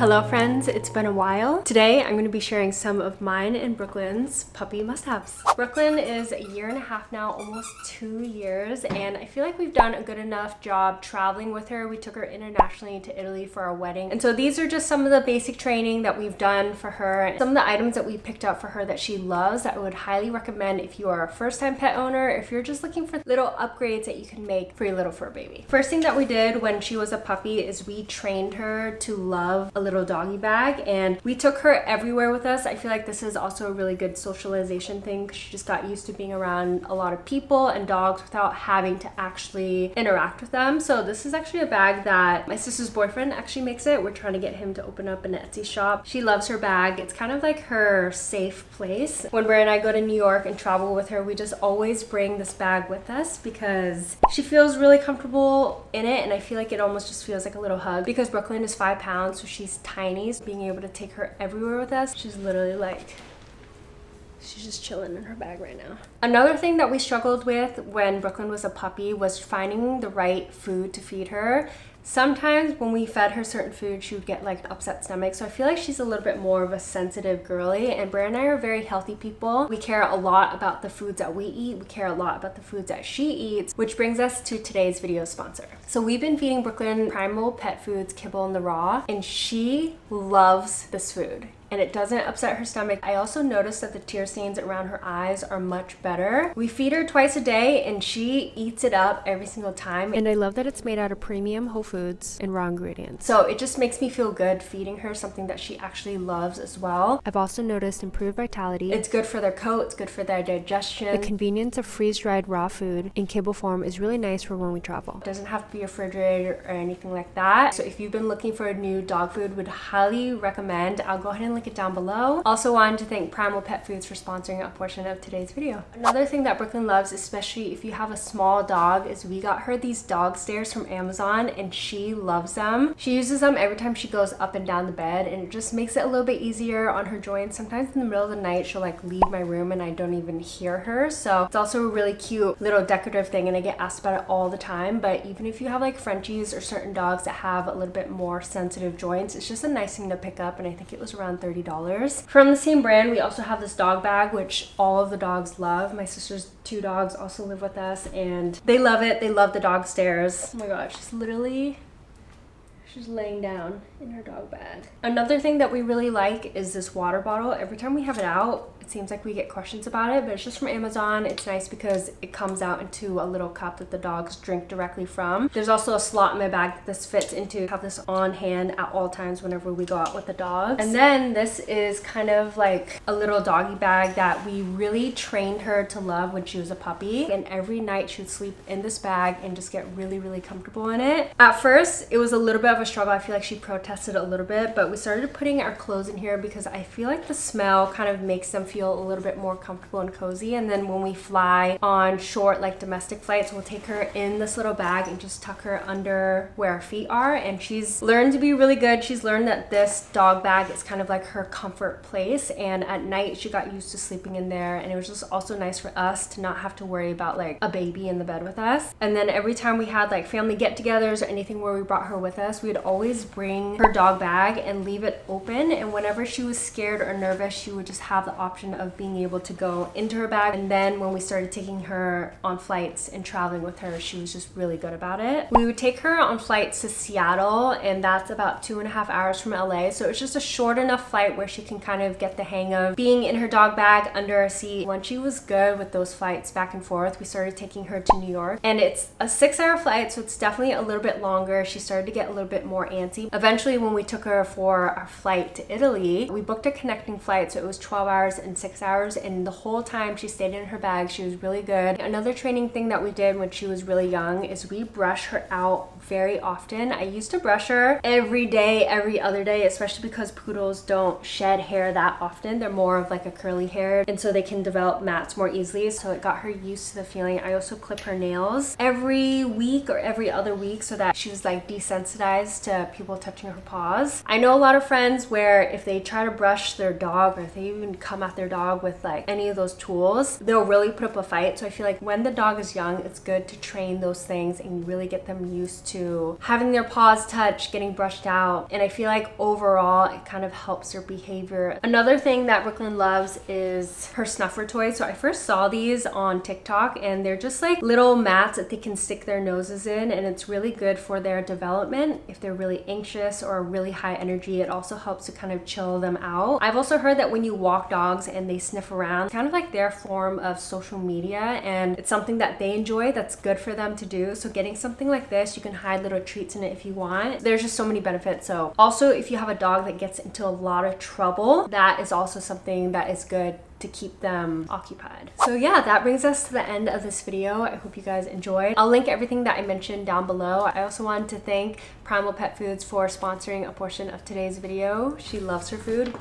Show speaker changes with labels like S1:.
S1: Hello friends, it's been a while. Today I'm going to be sharing some of mine and Brooklyn's puppy must-haves. Brooklyn is a year and a half now, almost 2 years, and I feel like we've done a good enough job traveling with her. We took her internationally to Italy for our wedding, and so these are just some of the basic training that we've done for her. Some of the items that we picked up for her that she loves that I would highly recommend if you are a first-time pet owner, if you're just looking for little upgrades that you can make for your little fur baby. First thing that we did when she was a puppy is we trained her to love a little doggy bag, and we took her everywhere with us. I feel like this is also a really good socialization thing because she just got used to being around a lot of people and dogs without having to actually interact with them. So this is actually a bag that my sister's boyfriend actually makes it. We're trying to get him to open up an Etsy shop. She loves her bag. It's kind of like her safe place. When Bray and I go to New York and travel with her, we just always bring this bag with us because she feels really comfortable in it, and I feel like it almost just feels like a little hug. Because Brooklyn is 5 pounds, so she's tiny, so being able to take her everywhere with us, she's literally like, she's just chilling in her bag right now. Another thing that we struggled with when Brooklyn was a puppy was finding the right food to feed her. Sometimes when we fed her certain food, she would get like upset stomach. So I feel like she's a little bit more of a sensitive girly, and Bray and I are very healthy people. We care a lot about the foods that we eat. We care a lot about the foods that she eats, which brings us to today's video sponsor. So we've been feeding Brooklyn Primal Pet Foods kibble in the raw, and she loves this food, and it doesn't upset her stomach. I also noticed that the tear stains around her eyes are much better. We feed her twice a day and she eats it up every single time. And I love that it's made out of premium whole foods and raw ingredients. So it just makes me feel good feeding her something that she actually loves as well. I've also noticed improved vitality. It's good for their coat, it's good for their digestion. The convenience of freeze-dried raw food in kibble form is really nice for when we travel. It doesn't have to be refrigerated or anything like that. So if you've been looking for a new dog food, would highly recommend. I'll go ahead and link it down below. Also wanted to thank Primal Pet Foods for sponsoring a portion of today's video. Another thing that Brooklyn loves, especially if you have a small dog, is we got her these dog stairs from Amazon, and she loves them. She uses them every time she goes up and down the bed, and it just makes it a little bit easier on her joints. Sometimes in the middle of the night she'll like leave my room and I don't even hear her. So it's also a really cute little decorative thing, and I get asked about it all the time. But even if you have like Frenchies or certain dogs that have a little bit more sensitive joints, it's just a nice thing to pick up, and I think it was around $30. From the same brand, we also have this dog bag, which all of the dogs love. My sister's 2 dogs also live with us, and they love it. They love the dog stairs. Oh my gosh, she's laying down in her dog bag. Another thing that we really like is this water bottle. Every time we have it out, it seems like we get questions about it, but it's just from Amazon. It's nice because it comes out into a little cup that the dogs drink directly from. There's also a slot in my bag that this fits into. Have this on hand at all times whenever we go out with the dogs. And then this is kind of like a little doggy bag that we really trained her to love when she was a puppy, and every night she would sleep in this bag and just get really, really comfortable in it. At first, it was a little bit of a struggle. I feel like she protested a little bit, but we started putting our clothes in here because I feel like the smell kind of makes them feel a little bit more comfortable and cozy. And then when we fly on short like domestic flights, we'll take her in this little bag and just tuck her under where our feet are, and she's learned to be really good. She's learned that this dog bag is kind of like her comfort place, and at night she got used to sleeping in there, and it was just also nice for us to not have to worry about like a baby in the bed with us. And then every time we had like family get-togethers or anything where we brought her with us, we'd always bring her dog bag and leave it open, and whenever she was scared or nervous, she would just have the option of being able to go into her bag. And then when we started taking her on flights and traveling with her, she was just really good about it. We would take her on flights to Seattle, and that's about 2.5 hours from LA, so it's just a short enough flight where she can kind of get the hang of being in her dog bag under a seat. Once she was good with those flights back and forth, we started taking her to New York, and it's a 6-hour flight, so it's definitely a little bit longer. She started to get a little bit more antsy. Eventually, when we took her for our flight to Italy, we booked a connecting flight, so it was 12 hours and 6 hours, and the whole time she stayed in her bag. She was really good. Another training thing that we did when she was really young is we brush her out very often. I used to brush her every day, every other day, especially because poodles don't shed hair that often. They're more of like a curly hair, and so they can develop mats more easily. So it got her used to the feeling. I also clip her nails every week or every other week so that she was like desensitized to people touching her paws. I know a lot of friends where if they try to brush their dog, or if they even come at their dog with like any of those tools, they'll really put up a fight. So I feel like when the dog is young, it's good to train those things and really get them used to having their paws touched, getting brushed out. And I feel like overall it kind of helps their behavior. Another thing that Brooklyn loves is her snuffer toys. So I first saw these on TikTok, and they're just like little mats that they can stick their noses in, and it's really good for their development. If they're really anxious or really high energy, it also helps to kind of chill them out. I've also heard that when you walk dogs and they sniff around, it's kind of like their form of social media, and it's something that they enjoy that's good for them to do. So getting something like this, you can hide little treats in it if you want. There's just so many benefits. So also, if you have a dog that gets into a lot of trouble, that is also something that is good to keep them occupied. So yeah, that brings us to the end of this video. I hope you guys enjoyed. I'll link everything that I mentioned down below. I also wanted to thank Primal Pet Foods for sponsoring a portion of today's video. She loves her food.